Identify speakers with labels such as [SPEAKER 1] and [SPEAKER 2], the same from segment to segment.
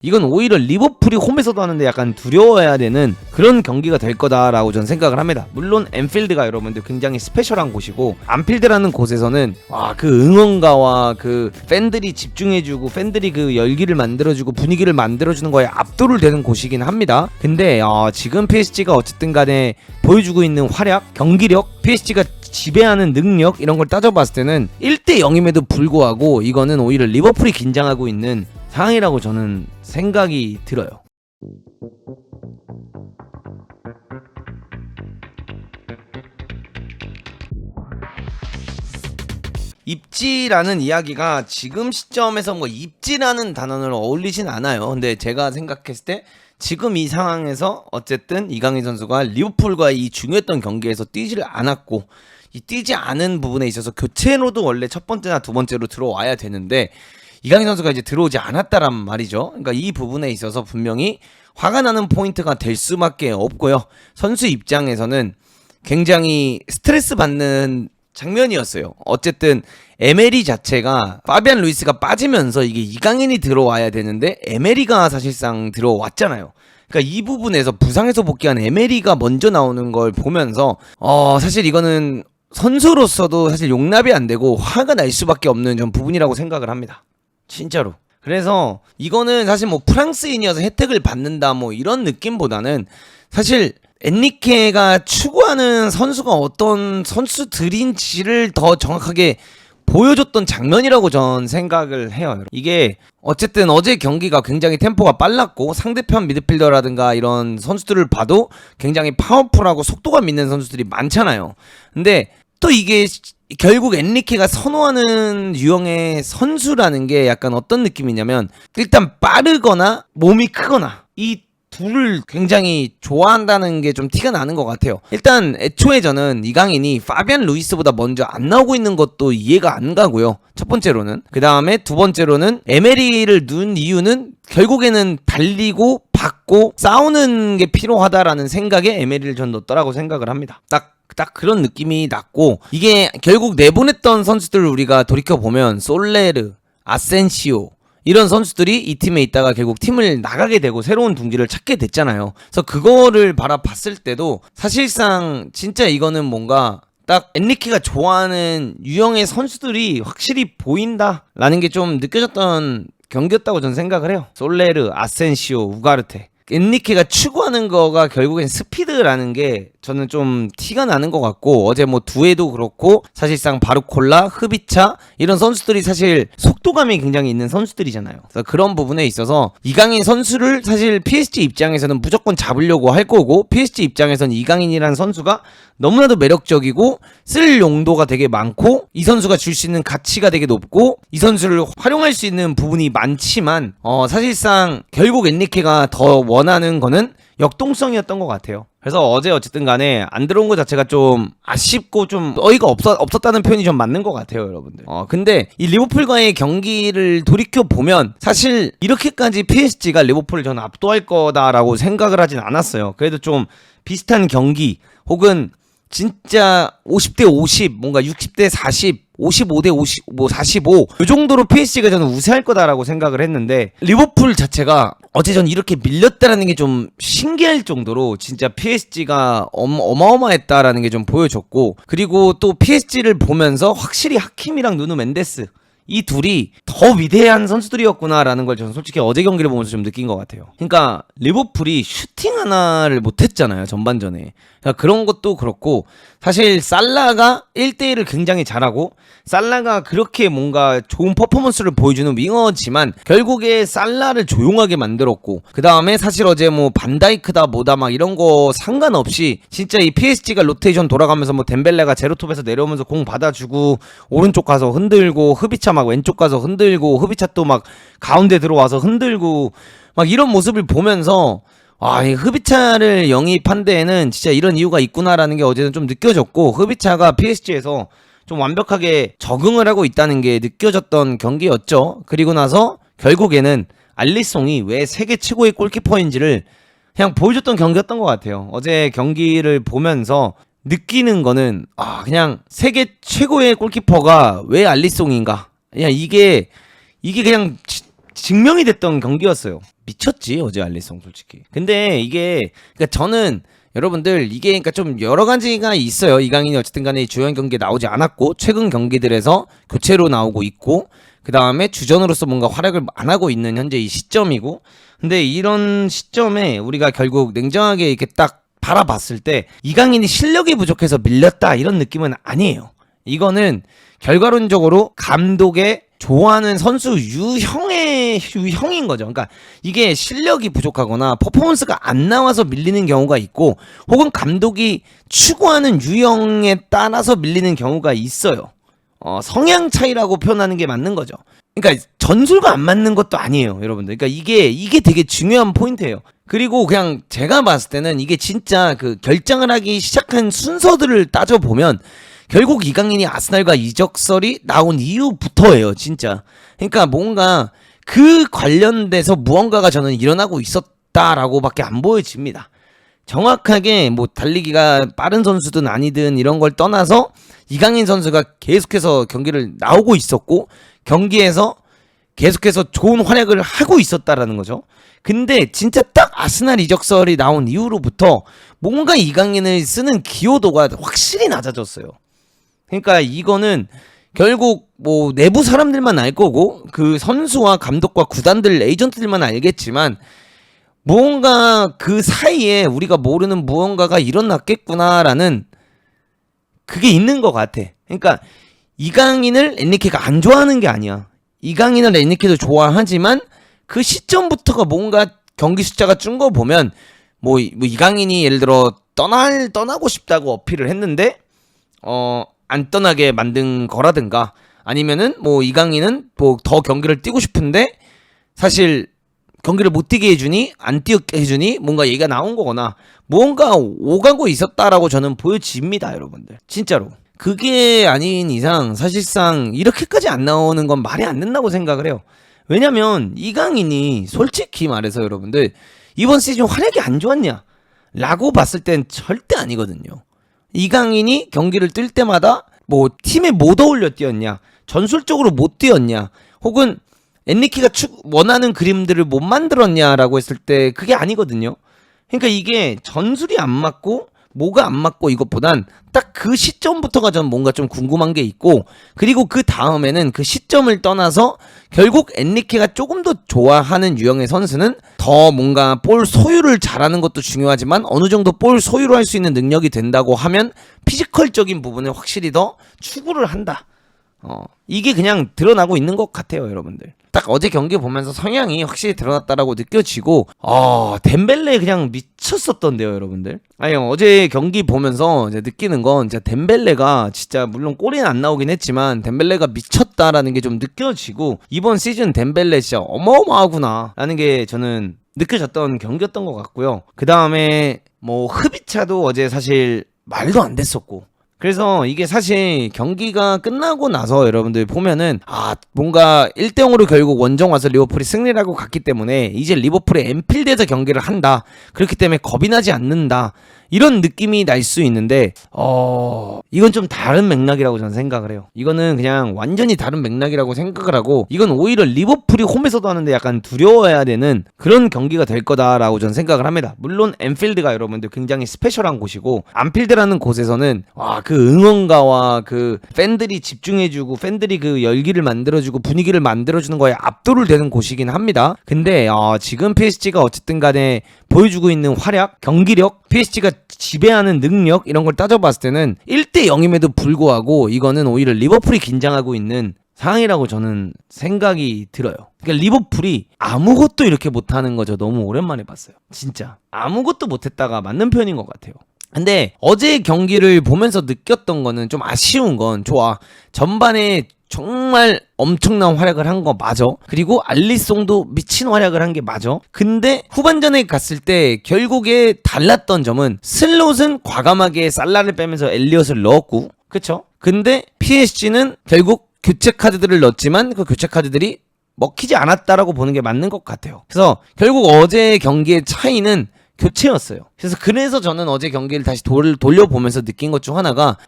[SPEAKER 1] 이건 오히려 리버풀이 홈에서도 하는데 약간 두려워해야 되는 그런 경기가 될 거다라고 저는 생각을 합니다. 물론 엠필드가 여러분들 굉장히 스페셜한 곳이고, 안필드라는 곳에서는 그 응원가와 그 팬들이 집중해주고 팬들이 그 열기를 만들어주고 분위기를 만들어주는 거에 압도를 되는 곳이긴 합니다. 근데 지금 PSG가 어쨌든 간에 보여주고 있는 활약, 경기력, PSG가 지배하는 능력, 이런 걸 따져봤을 때는 1대 0임에도 불구하고 이거는 오히려 리버풀이 긴장하고 있는 상황이라고 저는 생각이 들어요. 입지라는 이야기가 지금 시점에서 뭐 입지라는 단어를 어울리진 않아요. 근데 제가 생각했을 때 지금 이 상황에서 어쨌든 이강인 선수가 리버풀과 이 중요했던 경기에서 뛰지를 않았고, 이 뛰지 않은 부분에 있어서 교체로도 원래 첫 번째나 두 번째로 들어와야 되는데 이강인 선수가 이제 들어오지 않았다란 말이죠. 그러니까 이 부분에 있어서 분명히 화가 나는 포인트가 될 수밖에 없고요. 선수 입장에서는 굉장히 스트레스 받는 장면이었어요. 어쨌든 에메리 자체가 파비안 루이스가 빠지면서 이게 이강인이 들어와야 되는데 에메리가 사실상 들어왔잖아요. 그러니까 이 부분에서 부상에서 복귀한 에메리가 먼저 나오는 걸 보면서 사실 이거는 선수로서도 사실 용납이 안 되고 화가 날 수밖에 없는 좀 부분이라고 생각을 합니다. 진짜로. 그래서 이거는 사실 뭐 프랑스인이어서 혜택을 받는다 뭐 이런 느낌보다는 사실 엔리케가 추구하는 선수가 어떤 선수들인지를 더 정확하게 보여줬던 장면이라고 전 생각을 해요. 이게 어쨌든 어제 경기가 굉장히 템포가 빨랐고 상대편 미드필더라든가 이런 선수들을 봐도 굉장히 파워풀하고 속도감 있는 선수들이 많잖아요. 근데 또 이게 결국 엔리케가 선호하는 유형의 선수라는 게 약간 어떤 느낌이냐면, 일단 빠르거나 몸이 크거나 이 둘을 굉장히 좋아한다는 게 좀 티가 나는 것 같아요. 일단 애초에 저는 이강인이 파비안 루이스보다 먼저 안 나오고 있는 것도 이해가 안 가고요. 첫 번째로는. 그 다음에 두 번째로는 에메리를 넣은 이유는 결국에는 달리고 받고 싸우는 게 필요하다라는 생각에 에메리를 전 넣었다라고 생각을 합니다. 딱 그런 느낌이 났고, 이게 결국 내보냈던 선수들을 우리가 돌이켜보면 솔레르, 아센시오 이런 선수들이 이 팀에 있다가 결국 팀을 나가게 되고 새로운 둥지를 찾게 됐잖아요. 그래서 그거를 바라봤을 때도 사실상 진짜 이거는 뭔가 딱 엔리케가 좋아하는 유형의 선수들이 확실히 보인다라는 게 좀 느껴졌던 경기였다고 저는 생각을 해요. 솔레르, 아센시오, 우가르테. 엔리케가 추구하는 거가 결국엔 스피드라는 게 저는 좀 티가 나는 것 같고, 어제 뭐 두에도 그렇고 사실상 바르콜라, 흐비차 이런 선수들이 사실 속도감이 굉장히 있는 선수들이잖아요. 그래서 그런 부분에 있어서 이강인 선수를 사실 PSG 입장에서는 무조건 잡으려고 할 거고, PSG 입장에서는 이강인이라는 선수가 너무나도 매력적이고 쓸 용도가 되게 많고 이 선수가 줄 수 있는 가치가 되게 높고 이 선수를 활용할 수 있는 부분이 많지만 사실상 결국 엔리케가 더 원하는 거는 역동성이었던 것 같아요. 그래서 어제 어쨌든 간에 안 들어온 것 자체가 좀 아쉽고 좀 어이가 없었다는 표현이 좀 맞는 것 같아요, 여러분들. 근데 이 리버풀과의 경기를 돌이켜보면 사실 이렇게까지 PSG가 리버풀을 저는 압도할 거다라고 생각을 하진 않았어요. 그래도 좀 비슷한 경기 혹은 진짜 50대 50, 뭔가 60대 40, 55대 50, 뭐 45, 이 정도로 PSG가 저는 우세할 거다라고 생각을 했는데, 리버풀 자체가 어제 전 이렇게 밀렸다라는 게 좀 신기할 정도로 진짜 PSG가 어마어마했다라는 게 좀 보여줬고, 그리고 또 PSG를 보면서 확실히 하킴이랑 누누 멘데스 이 둘이 더 위대한 선수들이었구나라는 걸 저는 솔직히 어제 경기를 보면서 좀 느낀 것 같아요. 그러니까 리버풀이 슈팅 하나를 못했잖아요, 전반전에. 그러니까 그런 것도 그렇고, 사실 살라가 1대1을 굉장히 잘하고 살라가 그렇게 뭔가 좋은 퍼포먼스를 보여주는 윙어지만 결국에 살라를 조용하게 만들었고, 그 다음에 사실 어제 뭐 반다이크다 뭐다 막 이런 거 상관없이 진짜 이 PSG가 로테이션 돌아가면서 뭐 덴벨레가 제로톱에서 내려오면서 공 받아주고 오른쪽 가서 흔들고 흐비차 막 왼쪽 가서 흔들고 흐비차 또 막 가운데 들어와서 흔들고 막 이런 모습을 보면서 이 흐비차를 영입한 데에는 진짜 이런 이유가 있구나라는 게 어제는 좀 느껴졌고, 흐비차가 PSG에서 좀 완벽하게 적응을 하고 있다는 게 느껴졌던 경기였죠. 그리고 나서 결국에는 알리송이 왜 세계 최고의 골키퍼인지를 그냥 보여줬던 경기였던 것 같아요. 어제 경기를 보면서 느끼는 거는 그냥 세계 최고의 골키퍼가 왜 알리송인가, 그냥 이게 그냥 증명이 됐던 경기였어요. 미쳤지 어제 알리송 솔직히. 근데 이게 그러니까 저는 여러분들 이게 그러니까 좀 여러 가지가 있어요. 이강인이 어쨌든 간에 주연 경기에 나오지 않았고 최근 경기들에서 교체로 나오고 있고 그 다음에 주전으로서 뭔가 활약을 안 하고 있는 현재 이 시점이고, 근데 이런 시점에 우리가 결국 냉정하게 이렇게 딱 바라봤을 때 이강인이 실력이 부족해서 밀렸다 이런 느낌은 아니에요. 이거는 결과론적으로 감독의 좋아하는 선수 유형인 거죠. 그러니까 이게 실력이 부족하거나 퍼포먼스가 안 나와서 밀리는 경우가 있고, 혹은 감독이 추구하는 유형에 따라서 밀리는 경우가 있어요. 성향 차이라고 표현하는 게 맞는 거죠. 그러니까 전술과 안 맞는 것도 아니에요, 여러분들. 그러니까 이게 되게 중요한 포인트예요. 그리고 그냥 제가 봤을 때는 이게 진짜 그 결정을 하기 시작한 순서들을 따져보면 결국 이강인이 아스날과 이적설이 나온 이후부터예요, 진짜. 그러니까 뭔가 그 관련돼서 무언가가 저는 일어나고 있었다라고밖에 안 보여집니다. 정확하게 뭐 달리기가 빠른 선수든 아니든 이런 걸 떠나서 이강인 선수가 계속해서 경기를 나오고 있었고 경기에서 계속해서 좋은 활약을 하고 있었다라는 거죠. 근데 진짜 딱 아스날 이적설이 나온 이후로부터 뭔가 이강인을 쓰는 기여도가 확실히 낮아졌어요. 그러니까 이거는 결국 뭐 내부 사람들만 알 거고 그 선수와 감독과 구단들 에이전트들만 알겠지만 무언가 그 사이에 우리가 모르는 무언가가 일어났겠구나라는 그게 있는 것 같아. 그러니까 이강인을 엔리케가 안 좋아하는 게 아니야. 이강인을 엔리케도 좋아하지만 그 시점부터가 뭔가 경기 숫자가 준 거 보면 뭐 이강인이 예를 들어 떠나고 싶다고 어필을 했는데 안 떠나게 만든 거라든가, 아니면은 뭐 이강인은 뭐 더 경기를 뛰고 싶은데 사실 경기를 못 뛰게 해주니 안 뛰게 해주니 뭔가 얘기가 나온 거거나 무언가 오가고 있었다라고 저는 보여집니다, 여러분들. 진짜로 그게 아닌 이상 사실상 이렇게까지 안 나오는 건 말이 안 된다고 생각을 해요. 왜냐면 이강인이 솔직히 말해서 여러분들 이번 시즌 활약이 안 좋았냐 라고 봤을 땐 절대 아니거든요. 이강인이 경기를 뛸 때마다 뭐 팀에 못 어울려 뛰었냐, 전술적으로 못 뛰었냐, 혹은 엔리키가 원하는 그림들을 못 만들었냐라고 했을 때 그게 아니거든요. 그러니까 이게 전술이 안 맞고 뭐가 안 맞고 이것보단 딱 그 시점부터가 전 뭔가 좀 궁금한 게 있고, 그리고 그 다음에는 그 시점을 떠나서 결국 엔리케가 조금 더 좋아하는 유형의 선수는 더 뭔가 볼 소유를 잘하는 것도 중요하지만 어느 정도 볼 소유를 할 수 있는 능력이 된다고 하면 피지컬적인 부분을 확실히 더 추구를 한다. 이게 그냥 드러나고 있는 것 같아요, 여러분들. 딱 어제 경기 보면서 성향이 확실히 드러났다라고 느껴지고, 덴벨레 그냥 미쳤었던데요, 여러분들. 아니, 어제 경기 보면서 이제 느끼는 건 진짜 덴벨레가 진짜 물론 골이 안 나오긴 했지만 덴벨레가 미쳤다라는 게 좀 느껴지고, 이번 시즌 덴벨레 진짜 어마어마하구나라는 게 저는 느껴졌던 경기였던 것 같고요. 그 다음에 뭐 흐비차도 어제 사실 말도 안 됐었고, 그래서 이게 사실 경기가 끝나고 나서 여러분들 보면은 뭔가 1대0으로 결국 원정 와서 리버풀이 승리를 하고 갔기 때문에 이제 리버풀의 엠필드에서 경기를 한다, 그렇기 때문에 겁이 나지 않는다, 이런 느낌이 날 수 있는데 이건 좀 다른 맥락이라고 저는 생각을 해요. 이거는 그냥 완전히 다른 맥락이라고 생각을 하고, 이건 오히려 리버풀이 홈에서도 하는데 약간 두려워해야 되는 그런 경기가 될 거다라고 저는 생각을 합니다. 물론 엠필드가 여러분들 굉장히 스페셜한 곳이고, 안필드라는 곳에서는 그 응원가와 그 팬들이 집중해주고 팬들이 그 열기를 만들어주고 분위기를 만들어주는 거에 압도를 되는 곳이긴 합니다. 근데 지금 PSG가 어쨌든 간에 보여주고 있는 활약, 경기력, PSG가 지배하는 능력, 이런 걸 따져봤을 때는 1대0임에도 불구하고 이거는 오히려 리버풀이 긴장하고 있는 상황이라고 저는 생각이 들어요. 그러니까 리버풀이 아무것도 이렇게 못하는 거 저 너무 오랜만에 봤어요. 진짜 아무것도 못했다가 맞는 표현인 것 같아요. 근데 어제 경기를 보면서 느꼈던 거는 좀 아쉬운 건, 좋아, 전반에 정말 엄청난 활약을 한 거 맞아. 그리고 알리송도 미친 활약을 한 게 맞아. 근데 후반전에 갔을 때 결국에 달랐던 점은 슬롯은 과감하게 살라를 빼면서 엘리엇을 넣었고, 그쵸? 근데 PSG는 결국 교체 카드들을 넣었지만 그 교체 카드들이 먹히지 않았다라고 보는 게 맞는 것 같아요. 그래서 결국 어제 경기의 차이는 교체였어요. 그래서 저는 어제 경기를 다시 돌려보면서 느낀 것 중 하나가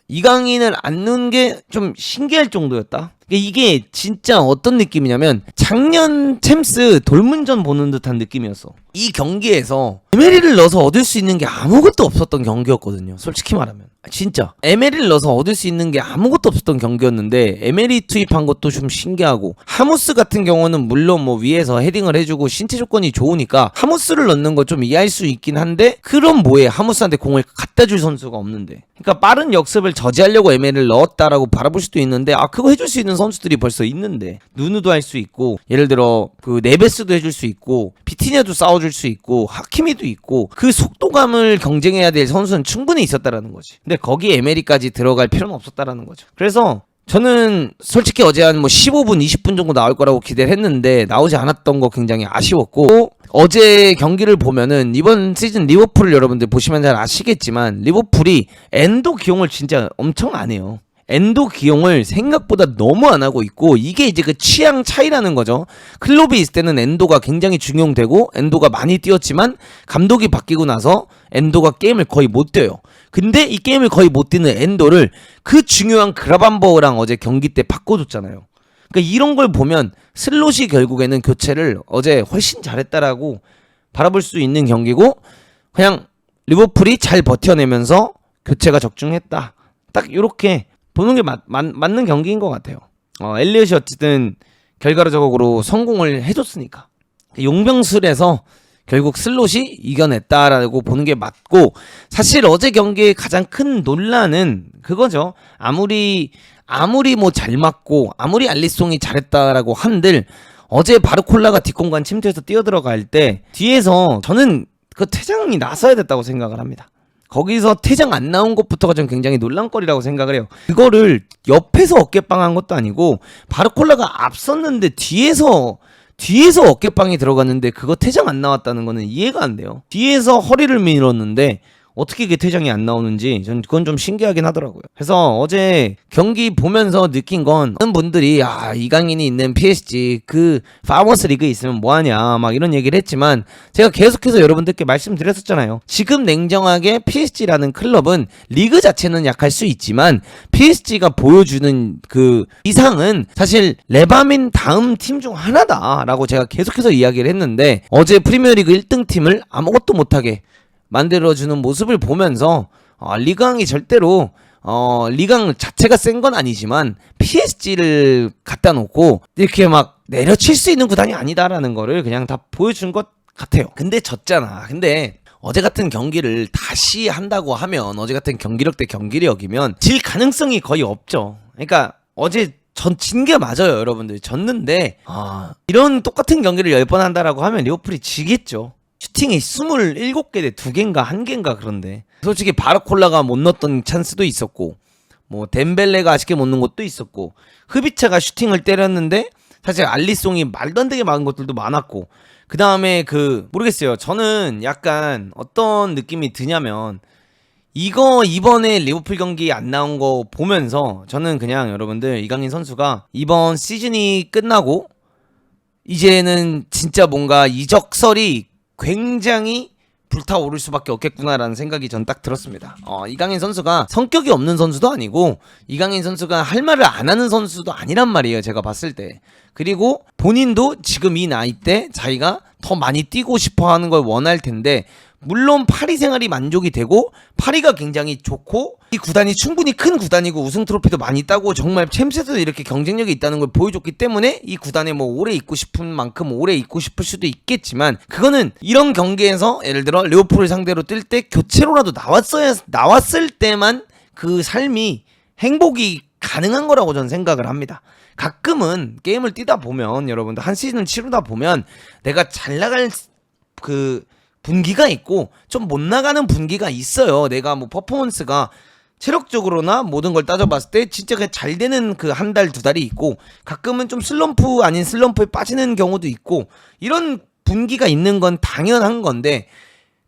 [SPEAKER 1] 이강인을 안 넣은 게 좀 신기할 정도였다. 이게 진짜 어떤 느낌이냐면 작년 챔스 돌문전 보는 듯한 느낌이었어. 이 경기에서 에메리를 넣어서 얻을 수 있는 게 아무것도 없었던 경기였거든요. 솔직히 말하면 진짜 에메리를 넣어서 얻을 수 있는 게 아무것도 없었던 경기였는데 에메리 투입한 것도 좀 신기하고, 하무스 같은 경우는 물론 뭐 위에서 헤딩을 해주고 신체 조건이 좋으니까 하무스를 넣는 거 좀 이해할 수 있긴 한데, 그럼 뭐해, 하무스한테 공을 갖다 줄 선수가 없는데. 그러니까 빠른 역습을 저지하려고 에메리를 넣었다라고 바라볼 수도 있는데, 그거 해줄 수 있는 선수들이 벌써 있는데, 누누도 할 수 있고, 예를 들어 그 네베스도 해줄 수 있고, 비티냐도 싸워줄 수 있고, 하키미도 있고, 그 속도감을 경쟁해야 될 선수는 충분히 있었다라는 거지. 근데 거기에 에메리까지 들어갈 필요는 없었다라는 거죠. 그래서 저는 솔직히 어제 한 뭐 15분, 20분 정도 나올 거라고 기대를 했는데 나오지 않았던 거 굉장히 아쉬웠고, 어제 경기를 보면은 이번 시즌 리버풀을 여러분들 보시면 잘 아시겠지만 리버풀이 엔도 기용을 진짜 엄청 안 해요. 엔도 기용을 생각보다 너무 안 하고 있고, 이게 이제 그 취향 차이라는 거죠. 클롭이 있을 때는 엔도가 굉장히 중용되고 엔도가 많이 뛰었지만 감독이 바뀌고 나서 엔도가 게임을 거의 못 뛰어요. 근데 이 게임을 거의 못 뛰는 엔도를 그 중요한 그라반버랑 어제 경기 때 바꿔줬잖아요. 그러니까 이런 걸 보면 슬롯이 결국에는 교체를 어제 훨씬 잘했다라고 바라볼 수 있는 경기고, 그냥 리버풀이 잘 버텨내면서 교체가 적중했다, 딱 이렇게 보는 게 맞는 경기인 것 같아요. 엘리엇이 어쨌든 결과적으로 성공을 해줬으니까 용병술에서 결국 슬롯이 이겨냈다라고 보는 게 맞고, 사실 어제 경기의 가장 큰 논란은 그거죠. 아무리 뭐 잘 맞고 아무리 알리송이 잘했다라고 한들 어제 바르콜라가 뒷공간 침투해서 뛰어들어갈 때 뒤에서 저는 그 퇴장이 나서야 됐다고 생각을 합니다. 거기서 퇴장 안 나온 것부터가 좀 굉장히 논란거리라고 생각을 해요. 그거를 옆에서 어깨빵한 것도 아니고 바르콜라가 앞섰는데 뒤에서 어깨빵이 들어갔는데 그거 퇴장 안 나왔다는 거는 이해가 안 돼요. 뒤에서 허리를 밀었는데 어떻게 그게 퇴장이 안 나오는지 전 그건 좀 신기하긴 하더라고요. 그래서 어제 경기 보면서 느낀 건, 많은 분들이 이강인이 있는 PSG 그 파머스 리그에 있으면 뭐하냐 막 이런 얘기를 했지만, 제가 계속해서 여러분들께 말씀드렸었잖아요. 지금 냉정하게 PSG라는 클럽은 리그 자체는 약할 수 있지만 PSG가 보여주는 그 이상은 사실 레바민 다음 팀 중 하나다라고 제가 계속해서 이야기를 했는데, 어제 프리미어리그 1등 팀을 아무것도 못하게 만들어주는 모습을 보면서 리강이 절대로 리강 자체가 센 건 아니지만 PSG를 갖다 놓고 이렇게 막 내려칠 수 있는 구단이 아니다라는 거를 그냥 다 보여준 것 같아요. 근데 졌잖아. 근데 어제 같은 경기를 다시 한다고 하면, 어제 같은 경기력 대 경기력이면 질 가능성이 거의 없죠. 그러니까 어제 진 게 맞아요. 여러분들 졌는데 이런 똑같은 경기를 10번 한다라고 하면 리버풀이 지겠죠. 슈팅이 27개 대 2개인가 1개인가 그런데, 솔직히 바르콜라가 못 넣었던 찬스도 있었고, 뭐 덴벨레가 아쉽게 못 넣은 것도 있었고, 흐비차가 슈팅을 때렸는데 사실 알리송이 말도 안 되게 막은 것들도 많았고, 그 다음에 모르겠어요. 저는 약간 어떤 느낌이 드냐면, 이번에 리버풀 경기 안 나온 거 보면서 저는 그냥 여러분들, 이강인 선수가 이번 시즌이 끝나고 이제는 진짜 뭔가 이적설이 굉장히 불타오를 수밖에 없겠구나라는 생각이 전 딱 들었습니다. 이강인 선수가 성격이 없는 선수도 아니고, 이강인 선수가 할 말을 안 하는 선수도 아니란 말이에요, 제가 봤을 때. 그리고 본인도 지금 이 나이 때 자기가 더 많이 뛰고 싶어 하는 걸 원할 텐데, 물론 파리 생활이 만족이 되고 파리가 굉장히 좋고 이 구단이 충분히 큰 구단이고 우승 트로피도 많이 따고 정말 챔스에서도 이렇게 경쟁력이 있다는 걸 보여줬기 때문에 이 구단에 뭐 오래 있고 싶은 만큼 오래 있고 싶을 수도 있겠지만, 그거는 이런 경기에서 예를 들어 리버풀을 상대로 뛸 때 교체로라도 나왔을 때만 그 삶이 행복이 가능한 거라고 저는 생각을 합니다. 가끔은 게임을 뛰다 보면, 여러분들 한 시즌을 치르다 보면 내가 잘 나갈 분기가 있고 좀 못 나가는 분기가 있어요. 내가 뭐 퍼포먼스가 체력적으로나 모든 걸 따져봤을 때 진짜 그냥 잘 되는 그 한 달, 두 달이 있고, 가끔은 좀 슬럼프 아닌 슬럼프에 빠지는 경우도 있고, 이런 분기가 있는 건 당연한 건데,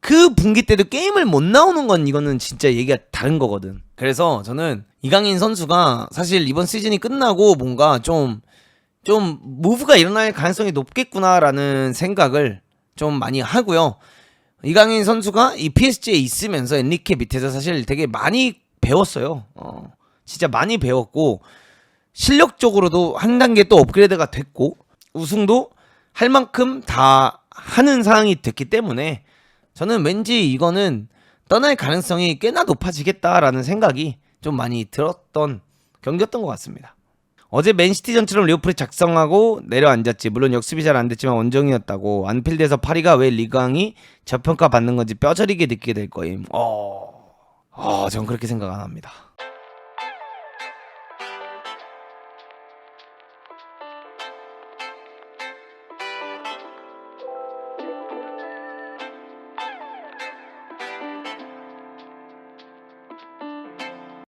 [SPEAKER 1] 그 분기 때도 게임을 못 나오는 건 이거는 진짜 얘기가 다른 거거든. 그래서 저는 이강인 선수가 사실 이번 시즌이 끝나고 뭔가 좀 무브가 일어날 가능성이 높겠구나라는 생각을 좀 많이 하고요. 이강인 선수가 이 PSG에 있으면서 엔리케 밑에서 사실 되게 많이 배웠어요. 진짜 많이 배웠고, 실력적으로도 한 단계 또 업그레이드가 됐고 우승도 할 만큼 다 하는 상황이 됐기 때문에 저는 왠지 이거는 떠날 가능성이 꽤나 높아지겠다라는 생각이 좀 많이 들었던 경기였던 것 같습니다. 어제 맨시티전처럼 리버풀이 작성하고 내려앉았지. 물론 역습이 잘 안됐지만 원정이었다고. 안필드에서 파리가 왜 리강이 저평가 받는 건지 뼈저리게 느끼게 될 거임. 전 그렇게 생각 안 합니다.